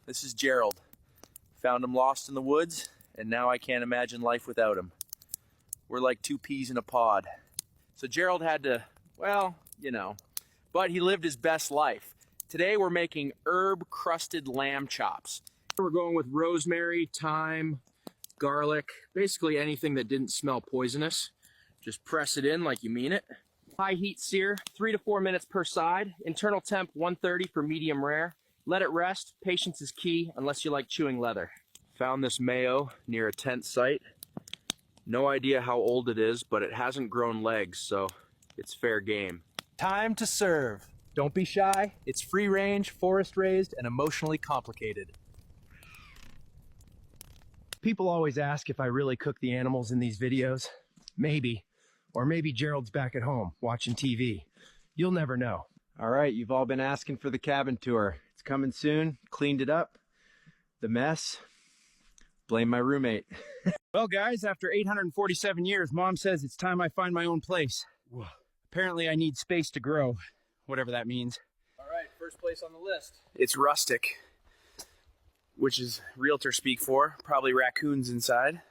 This is Gerald. Found him lost in the woods, and now I can't imagine life without him. We're like two peas in a pod. So Gerald had to, well, you know, but he lived his best life. Today we're making herb-crusted lamb chops. We're going with rosemary, thyme, garlic, basically anything that didn't smell poisonous. Just press it in like you mean it. High heat sear, 3 to 4 minutes per side. Internal temp 130 for medium rare. Let it rest. Patience is key unless you like chewing leather. Found this mayo near a tent site. No idea how old it is, but it hasn't grown legs, so it's fair game. Time to serve. Don't be shy. It's free range, forest raised, and emotionally complicated. People always ask if I really cook the animals in these videos. Maybe. Or maybe Gerald's back at home watching TV. You'll never know. All right, you've all been asking for the cabin tour. It's coming soon. Cleaned it up. The mess. Blame my roommate. Well, guys, after 847 years, Mom says it's time I find my own place. Whoa. Apparently, I need space to grow, whatever that means. All right, first place on the list. It's rustic, which is realtor speak for. Probably raccoons inside.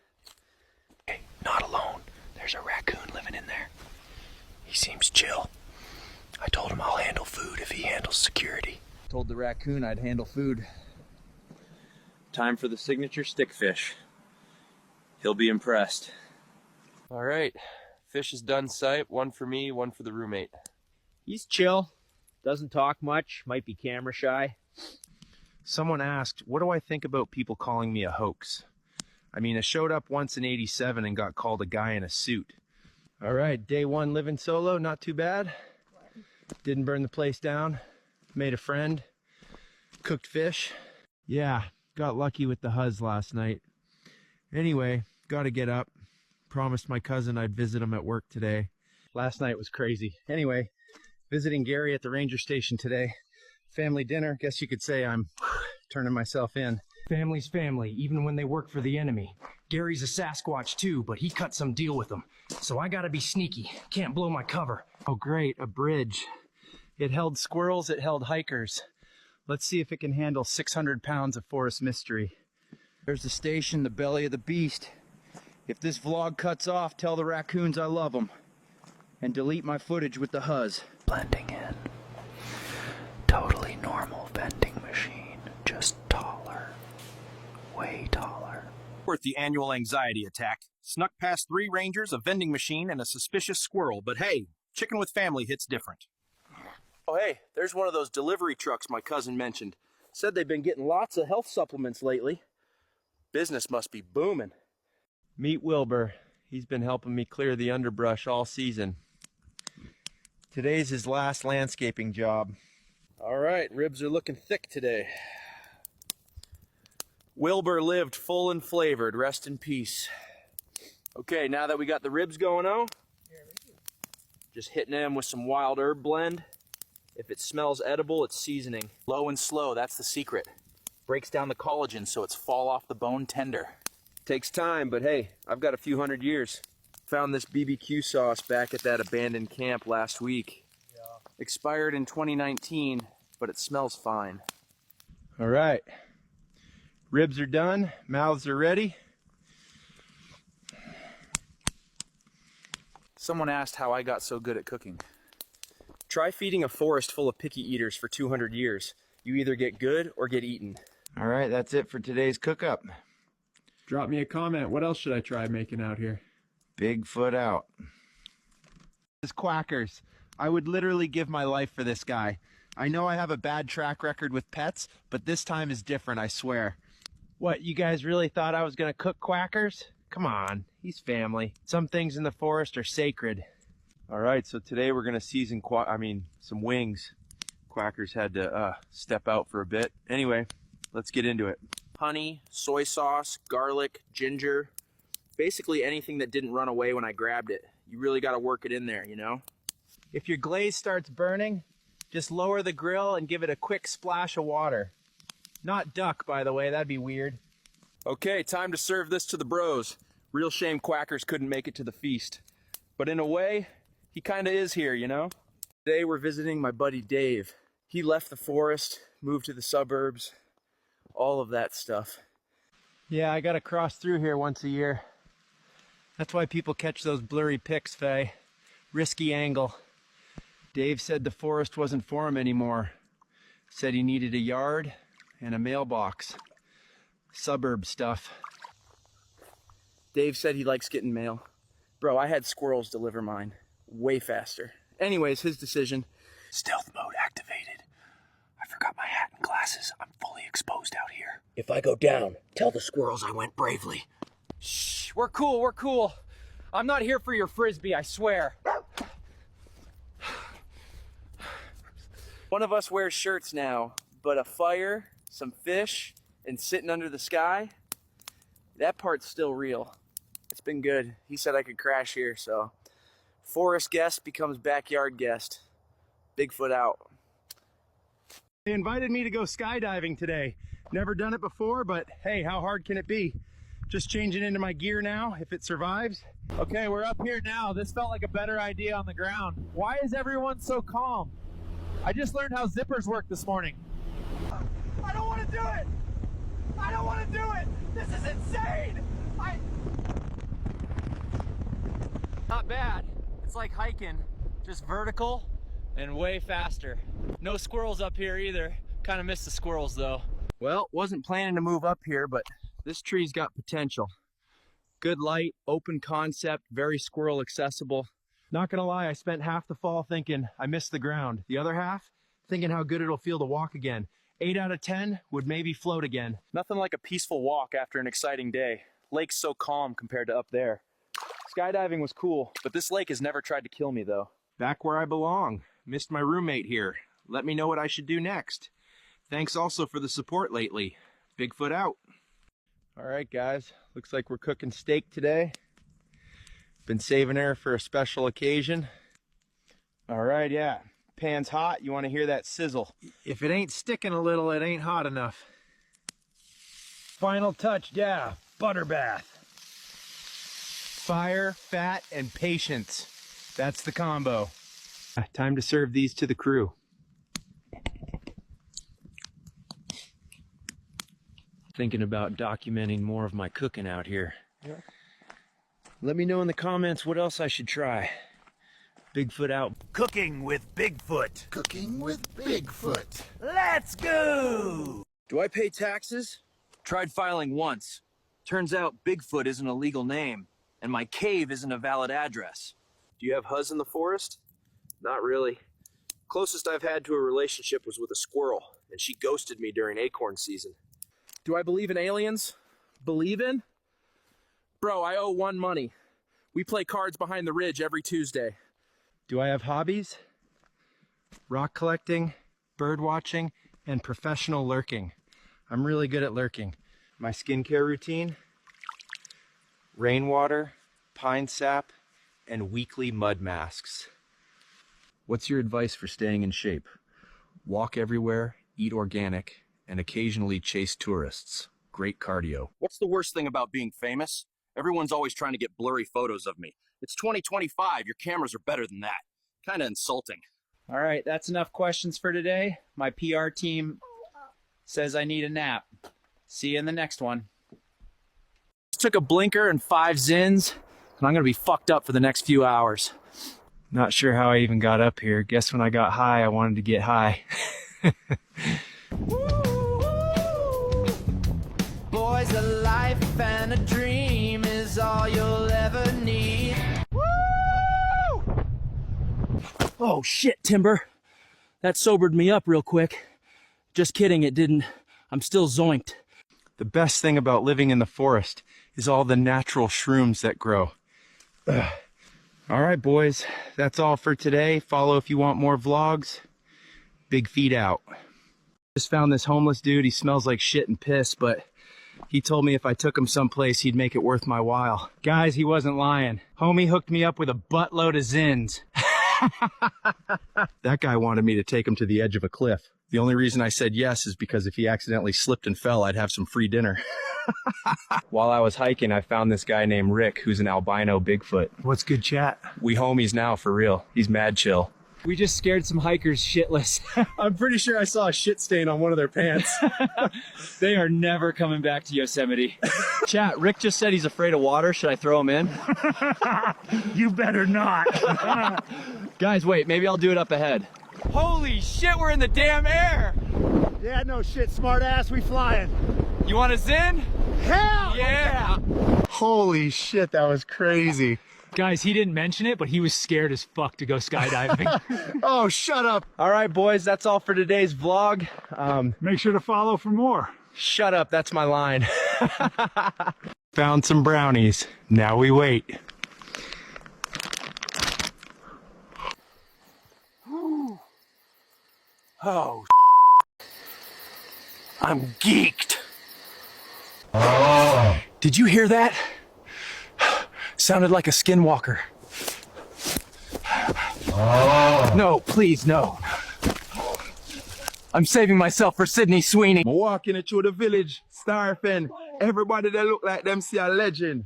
Hey, not alone. There's a raccoon living in there. He seems chill. I told him I'll handle food if he handles security. Told the raccoon I'd handle food. Time for the signature stickfish. He'll be impressed. All right, fish is done sight. One for me, one for the roommate. He's chill, doesn't talk much, might be camera shy. Someone asked, what do I think about people calling me a hoax? I mean, I showed up once in '87 and got called a guy in a suit. All right, day one living solo, not too bad. Didn't burn the place down, made a friend, cooked fish. Yeah, got lucky with the huzz last night. Anyway, gotta get up. Promised my cousin I'd visit him at work today. Last night was crazy. Anyway, visiting Gary at the ranger station today. Family dinner, guess you could say I'm turning myself in. Family's family, even when they work for the enemy. Gary's a Sasquatch too, but he cut some deal with them. So I gotta be sneaky, can't blow my cover. Oh great, a bridge. It held squirrels, it held hikers. Let's see if it can handle 600 pounds of forest mystery. There's the station, the belly of the beast. If this vlog cuts off, tell the raccoons I love them. And delete my footage with the huzz. Blending in. Totally normal vending machine, just taller. Way taller. Worth the annual anxiety attack. Snuck past 3 rangers, a vending machine, and a suspicious squirrel. But hey, chicken with family hits different. Oh hey, there's one of those delivery trucks my cousin mentioned. Said they've been getting lots of health supplements lately. Business must be booming. Meet Wilbur. He's been helping me clear the underbrush all season. Today's his last landscaping job. All right, ribs are looking thick today. Wilbur lived full and flavored. Rest in peace. Okay, now that we got the ribs going on, just hitting them with some wild herb blend. If it smells edible, it's seasoning. Low and slow, that's the secret. Breaks down the collagen so it's fall off the bone tender. Takes time, but hey, I've got a few hundred years. Found this BBQ sauce back at that abandoned camp last week. Yeah. Expired in 2019, but it smells fine. All right, ribs are done, mouths are ready. Someone asked how I got so good at cooking. Try feeding a forest full of picky eaters for 200 years. You either get good or get eaten. All right, that's it for today's cook-up. Drop me a comment. What else should I try making out here? Bigfoot out. This Quackers. I would literally give my life for this guy. I know I have a bad track record with pets, but this time is different, I swear. What, you guys really thought I was gonna cook Quackers? Come on, he's family. Some things in the forest are sacred. All right, so today we're gonna season some wings. Quackers had to step out for a bit. Anyway, let's get into it. Honey, soy sauce, garlic, ginger, basically anything that didn't run away when I grabbed it. You really gotta work it in there, you know? If your glaze starts burning, just lower the grill and give it a quick splash of water. Not duck, by the way, that'd be weird. Okay, time to serve this to the bros. Real shame Quackers couldn't make it to the feast. But in a way, he kinda is here, you know? Today we're visiting my buddy Dave. He left the forest, moved to the suburbs. all of that stuff. Yeah, I gotta cross through here once a year. That's why people catch those blurry pics, Faye. Risky angle. Dave said the forest wasn't for him anymore. Said he needed a yard and a mailbox. Suburb stuff. Dave said he likes getting mail. Bro, I had squirrels deliver mine way faster. Anyways, his decision. Stealth mode activated. I forgot my hat and glasses. I'm fully exposed out here. If I go down, tell the squirrels I went bravely. Shh, we're cool, we're cool. I'm not here for your frisbee, I swear. One of us wears shirts now, but a fire, some fish, and sitting under the sky, that part's still real. It's been good. He said I could crash here, so forest guest becomes backyard guest. Bigfoot out. They invited me to go skydiving today. Never done it before, but hey, how hard can it be? Just changing into my gear now, if it survives. Okay, we're up here now. This felt like a better idea on the ground. Why is everyone so calm? I just learned how zippers work this morning. I don't want to do it! I don't want to do it! This is insane! Not bad. It's like hiking, just vertical and way faster. No squirrels up here either. Kind of missed the squirrels though. Well, wasn't planning to move up here, but this tree's got potential. Good light, open concept, very squirrel accessible. Not gonna lie, I spent half the fall thinking I missed the ground. The other half, thinking how good it'll feel to walk again. 8 out of 10 would maybe float again. Nothing like a peaceful walk after an exciting day. Lake's so calm compared to up there. Skydiving was cool, but this lake has never tried to kill me though. Back where I belong. Missed my roommate here. Let me know what I should do next. Thanks also for the support lately. Bigfoot out. All right, guys. Looks like we're cooking steak today. Been saving her for a special occasion. All right, yeah. Pan's hot. You want to hear that sizzle. If it ain't sticking a little, it ain't hot enough. Final touch, yeah. Butter bath. Fire, fat, and patience. That's the combo. Time to serve these to the crew. Thinking about documenting more of my cooking out here. Yeah. Let me know in the comments what else I should try. Bigfoot out. Cooking with Bigfoot. Cooking with Bigfoot. Let's go! Do I pay taxes? Tried filing once. Turns out Bigfoot isn't a legal name, and my cave isn't a valid address. Do you have huzz in the forest? Not really. Closest I've had to a relationship was with a squirrel, and she ghosted me during acorn season. Do I believe in aliens? Believe in? Bro, I owe one money. We play cards behind the ridge every Tuesday. Do I have hobbies? Rock collecting, bird watching, and professional lurking. I'm really good at lurking. My skincare routine? Rainwater, pine sap, and weekly mud masks. What's your advice for staying in shape? Walk everywhere, eat organic, and occasionally chase tourists. Great cardio. What's the worst thing about being famous? Everyone's always trying to get blurry photos of me. It's 2025, your cameras are better than that. Kinda insulting. All right, that's enough questions for today. My PR team says I need a nap. See you in the next one. Just took a blinker and 5 Zins, and I'm gonna be fucked up for the next few hours. Not sure how I even got up here. Guess when I got high, I wanted to get high. Boys, a life and a dream is all you'll ever need. Woo! Oh shit, Timber. That sobered me up real quick. Just kidding, it didn't. I'm still zoinked. The best thing about living in the forest is all the natural shrooms that grow. Ugh. All right, boys, that's all for today. Follow if you want more vlogs. Big feet out. Just found this homeless dude. He smells like shit and piss, but he told me if I took him someplace, he'd make it worth my while. Guys, he wasn't lying. Homie hooked me up with a buttload of Zins. That guy wanted me to take him to the edge of a cliff. The only reason I said yes is because if he accidentally slipped and fell, I'd have some free dinner. While I was hiking, I found this guy named Rick, who's an albino Bigfoot. What's good chat? We homies now, for real. He's mad chill. We just scared some hikers shitless. I'm pretty sure I saw a shit stain on one of their pants. They are never coming back to Yosemite. Chat, Rick just said he's afraid of water. Should I throw him in? You better not. Guys, wait, maybe I'll do it up ahead. Holy shit, we're in the damn air. Yeah, no shit, smart ass, we flying. You want us in? Hell Yeah. Holy shit, that was crazy. Guys, he didn't mention it, but he was scared as fuck to go skydiving. Oh, shut up. All right, boys, that's all for today's vlog. Make sure to follow for more. Shut up, that's my line. Found some brownies. Now we wait. Oh, I'm geeked. Did you hear that? Sounded like a skinwalker. No, please, no. I'm saving myself for Sydney Sweeney. I'm walking through the village, starving. Everybody that look like them see a legend.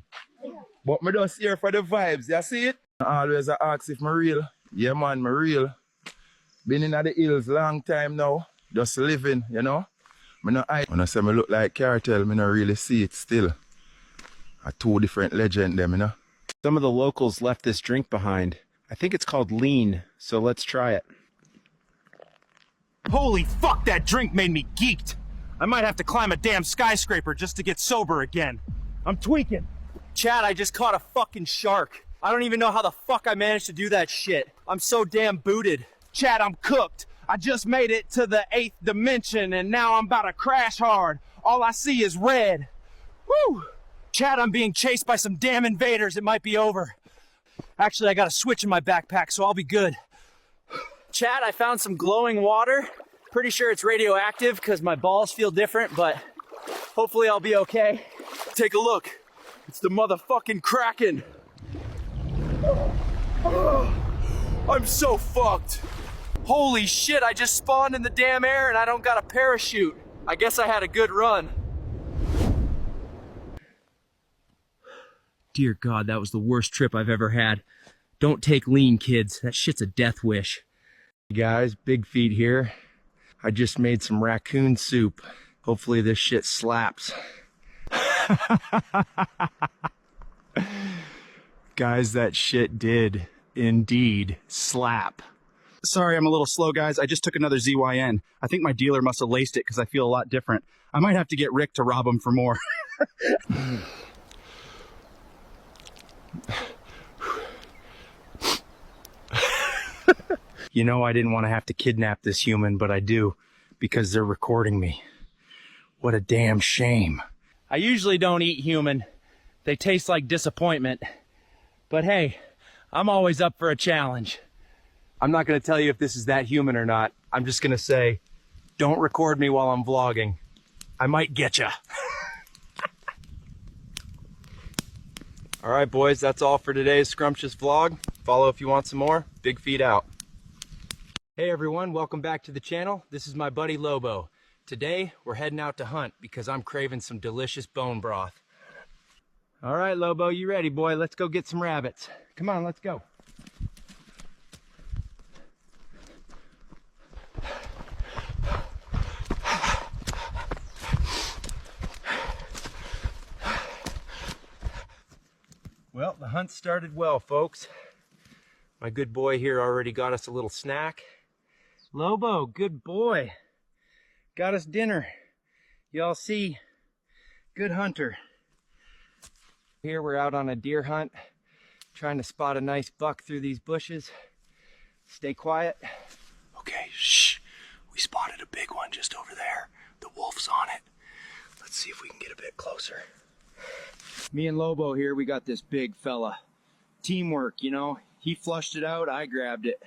But me just here for the vibes, you see it? I always ask if me real. Yeah man, me real. Been in the hills long time now. Just living, you know? When I say me look like cartel, me not really see it still. A two different legend them, you know? Some of the locals left this drink behind. I think it's called lean, so let's try it. Holy fuck, that drink made me geeked. I might have to climb a damn skyscraper just to get sober again. I'm tweaking. Chad, I just caught a fucking shark. I don't even know how the fuck I managed to do that shit. I'm so damn booted. Chad, I'm cooked. I just made it to the 8th dimension and now I'm about to crash hard. All I see is red. Woo! Chad, I'm being chased by some damn invaders. It might be over. Actually, I got a switch in my backpack, so I'll be good. Chad, I found some glowing water. Pretty sure it's radioactive because my balls feel different, but hopefully I'll be okay. Take a look. It's the motherfucking Kraken. I'm so fucked. Holy shit, I just spawned in the damn air and I don't got a parachute. I guess I had a good run. Dear God, that was the worst trip I've ever had. Don't take lean, kids. That shit's a death wish. Hey guys, Big Feet here. I just made some raccoon soup. Hopefully this shit slaps. Guys, that shit did indeed slap. Sorry, I'm a little slow, guys. I just took another ZYN. I think my dealer must have laced it because I feel a lot different. I might have to get Rick to rob him for more. You know, I didn't want to have to kidnap this human, but I do, because they're recording me. What a damn shame. I usually don't eat human. They taste like disappointment. But hey, I'm always up for a challenge. I'm not going to tell you if this is that human or not. I'm just going to say, don't record me while I'm vlogging. I might get ya. All right, boys, that's all for today's scrumptious vlog. Follow if you want some more. Big Feet out. Hey everyone, welcome back to the channel. This is my buddy Lobo. Today, we're heading out to hunt because I'm craving some delicious bone broth. All right, Lobo, you ready, boy? Let's go get some rabbits. Come on, let's go. Well, the hunt started well, folks. My good boy here already got us a little snack. Lobo, good boy. Got us dinner. Y'all see, good hunter. Here we're out on a deer hunt, trying to spot a nice buck through these bushes. Stay quiet. Okay, shh. We spotted a big one just over there. The wolf's on it. Let's see if we can get a bit closer. Me and Lobo here, we got this big fella. Teamwork, you know. He flushed it out, I grabbed it.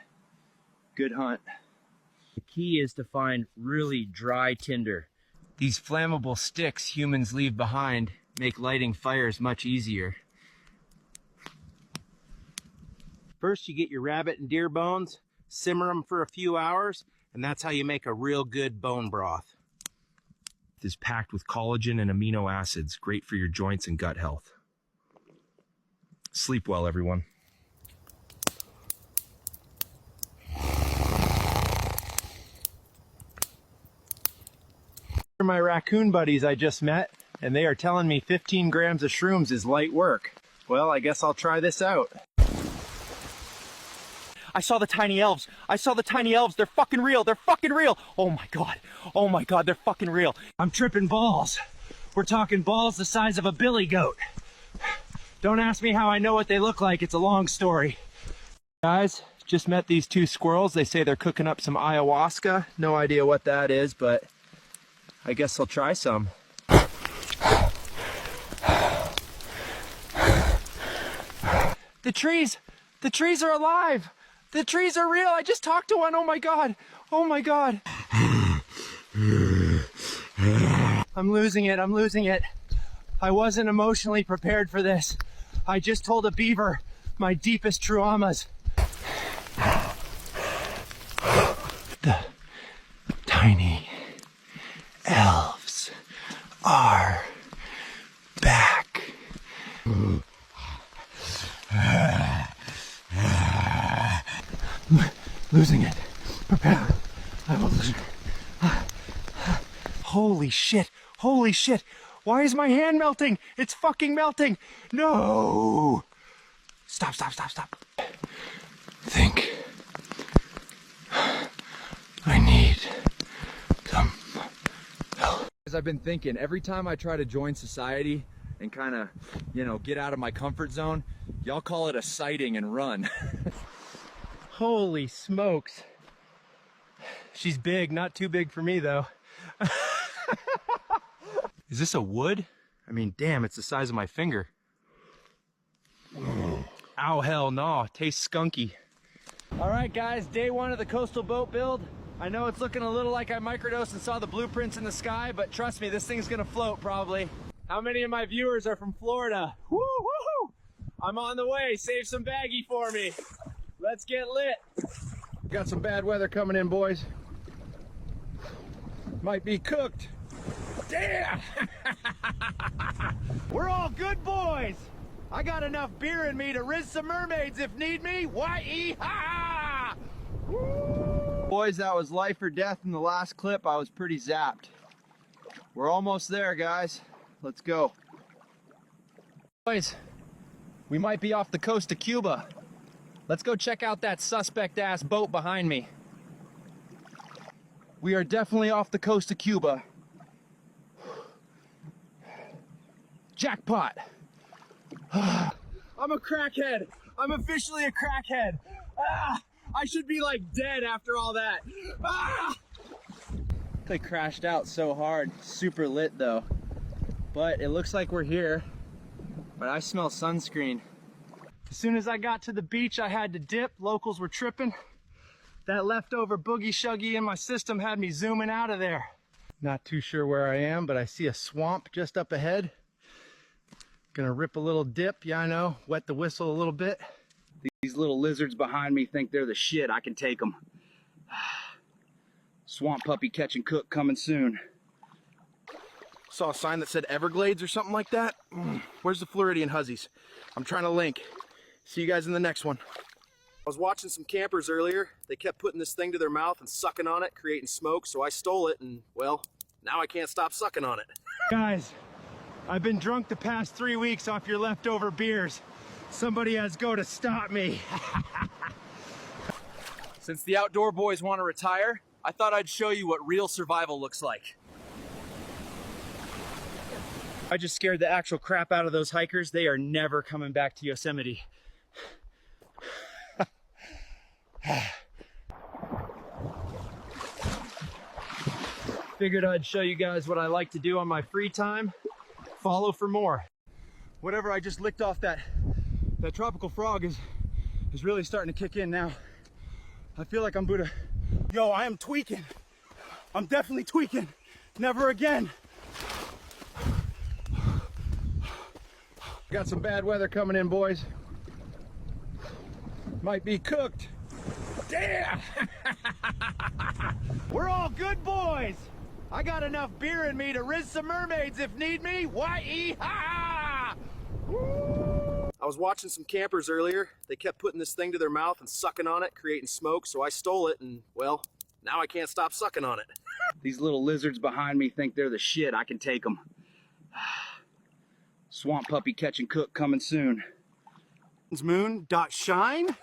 Good hunt. The key is to find really dry tinder. These flammable sticks humans leave behind make lighting fires much easier. First, you get your rabbit and deer bones, simmer them for a few hours, and that's how you make a real good bone broth. It is packed with collagen and amino acids, great for your joints and gut health. Sleep well, everyone. My raccoon buddies I just met, and they are telling me 15 grams of shrooms is light work. Well, I guess I'll try this out. I saw the tiny elves. I saw the tiny elves. They're fucking real. They're fucking real. Oh my God. Oh my God, they're fucking real. I'm tripping balls. We're talking balls the size of a billy goat. Don't ask me how I know what they look like. It's a long story. Guys, just met these two squirrels. They say they're cooking up some ayahuasca. No idea what that is, but I guess I'll try some. The trees are alive. The trees are real. I just talked to one. Oh my God. Oh my God. I'm losing it. I'm losing it. I wasn't emotionally prepared for this. I just told a beaver my deepest traumas. The tiny elves are back. Losing it. Prepare. I will lose it. Holy shit. Holy shit. Why is my hand melting? It's fucking melting. No. Stop, stop, stop, stop. Think. I need some help. As I've been thinking, every time I try to join society and kind of, you know, get out of my comfort zone, y'all call it a sighting and run. Holy smokes. She's big, not too big for me though. Is this a wood? I mean, damn, it's the size of my finger. Ow, hell no, tastes skunky. All right guys, day one of the coastal boat build. I know it's looking a little like I microdosed and saw the blueprints in the sky, but trust me, this thing's gonna float probably. How many of my viewers are from Florida? Woo, woo! I'm on the way, save some baggie for me. Let's get lit. Got some bad weather coming in, boys. Might be cooked. Damn! We're all good boys. I got enough beer in me to rinse some mermaids if need me. Why-ee-ha! Boys, that was life or death in the last clip. I was pretty zapped. We're almost there, guys. Let's go. Boys, we might be off the coast of Cuba. Let's go check out that suspect-ass boat behind me. We are definitely off the coast of Cuba. Jackpot. I'm a crackhead. I'm officially a crackhead. I should be like dead after all that. They crashed out so hard. Super lit though. But it looks like we're here. But I smell sunscreen. As soon as I got to the beach, I had to dip. Locals were tripping. That leftover boogie shuggy in my system had me zooming out of there. Not too sure where I am, but I see a swamp just up ahead. Gonna rip a little dip, yeah I know, wet the whistle a little bit. These little lizards behind me think they're the shit, I can take them. Swamp puppy catch and cook coming soon. Saw a sign that said Everglades or something like that. Where's the Floridian Huzzies? I'm trying to link. See you guys in the next one. I was watching some campers earlier. They kept putting this thing to their mouth and sucking on it, creating smoke, so I stole it and, well, now I can't stop sucking on it. Guys, I've been drunk the past 3 weeks off your leftover beers. Somebody has got to stop me. Since the outdoor boys want to retire, I thought I'd show you what real survival looks like. I just scared the actual crap out of those hikers. They are never coming back to Yosemite. Figured I'd show you guys what I like to do on my free time. Follow for more. Whatever I just licked off that tropical frog is really starting to kick in now. I feel like I'm Buddha. Yo, I am tweaking. I'm definitely tweaking. Never again. Got some bad weather coming in, boys. Might be cooked. Damn! We're all good boys. I got enough beer in me to rinse some mermaids if need me. Why-ee-ha! I was watching some campers earlier. They kept putting this thing to their mouth and sucking on it, creating smoke, so I stole it and, well, Now I can't stop sucking on it. These little lizards behind me think they're the shit. I can take them. Swamp puppy catch and cook coming soon. Moon.shine.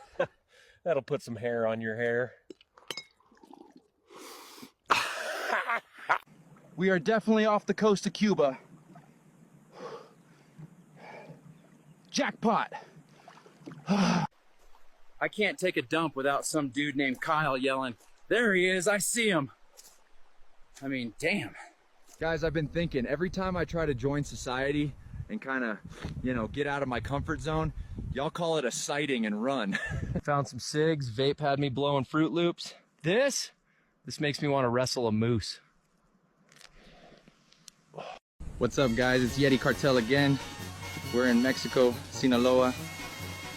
That'll put some hair on your hair. We are definitely off the coast of Cuba. Jackpot. I can't take a dump without some dude named Kyle yelling, "There he is, I see him." I mean, damn. Guys, I've been thinking, every time I try to join society and kind of, you know, get out of my comfort zone, y'all call it a sighting and run. Found some cigs, vape had me blowing Fruit Loops. This makes me want to wrestle a moose. What's up, guys? It's Yeti Cartel again. We're in Mexico, Sinaloa.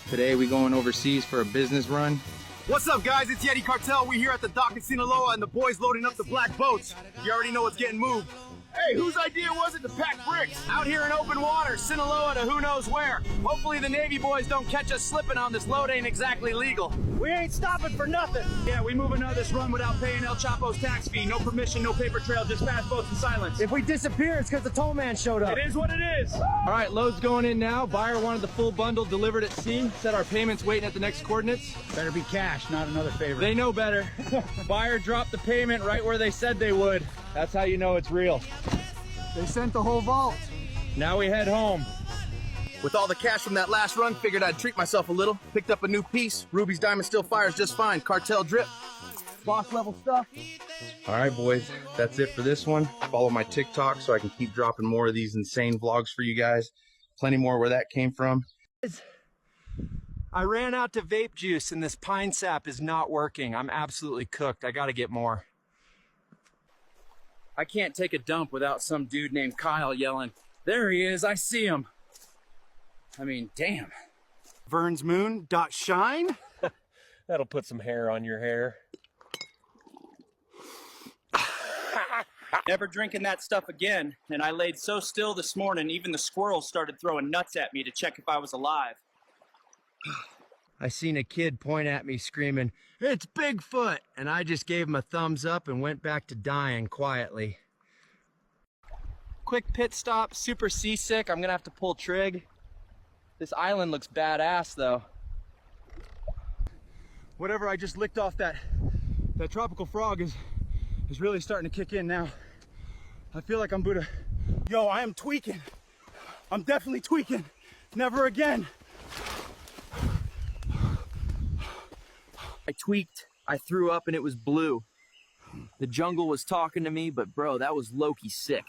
Today we going overseas for a business run. What's up, guys? It's Yeti Cartel. We here at the dock in Sinaloa and the boys loading up the black boats. You already know what's getting moved. Hey, whose idea was it to pack bricks? Out here in open water, Sinaloa to who knows where. Hopefully the Navy boys don't catch us slipping on this load. Ain't exactly legal. We ain't stopping for nothing. Yeah, we moving out of this run without paying El Chapo's tax fee. No permission, no paper trail, just fast boats and silence. If we disappear, it's because the toll man showed up. It is what it is. All right, load's going in now. Buyer wanted the full bundle delivered at sea. Said our payment's waiting at the next coordinates. Better be cash, not another favor. They know better. Buyer dropped the payment right where they said they would. That's how you know it's real. They sent the whole vault. Now we head home. With all the cash from that last run, figured I'd treat myself a little. Picked up a new piece. Ruby's diamond still fires just fine. Cartel drip. Boss level stuff. All right, boys, that's it for this one. Follow my TikTok so I can keep dropping more of these insane vlogs for you guys. Plenty more where that came from. I ran out to vape juice and this pine sap is not working. I'm absolutely cooked. I gotta get more. I can't take a dump without some dude named Kyle yelling, "There he is, I see him." I mean, damn. Moon.shine. That'll put some hair on your hair. Never drinking that stuff again. And I laid so still this morning, even the squirrels started throwing nuts at me to check if I was alive. I seen a kid point at me screaming, "It's Bigfoot!" And I just gave him a thumbs up and went back to dying quietly. Quick pit stop, super seasick. I'm gonna have to pull trig. This island looks badass though. Whatever I just licked off that tropical frog is really starting to kick in now. I feel like I'm Buddha. Yo, I am tweaking. I'm definitely tweaking. Never again. I tweaked, I threw up, and it was blue. The jungle was talking to me, but bro, that was low-key sick.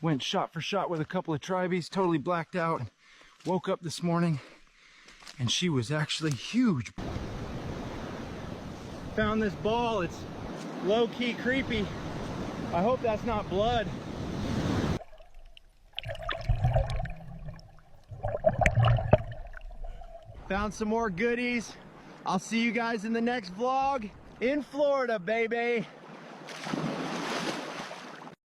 Went shot for shot with a couple of tribies, totally blacked out. Woke up this morning and she was actually huge. Found this ball, it's low-key creepy. I hope that's not blood. Found some more goodies. I'll see you guys in the next vlog in Florida, baby.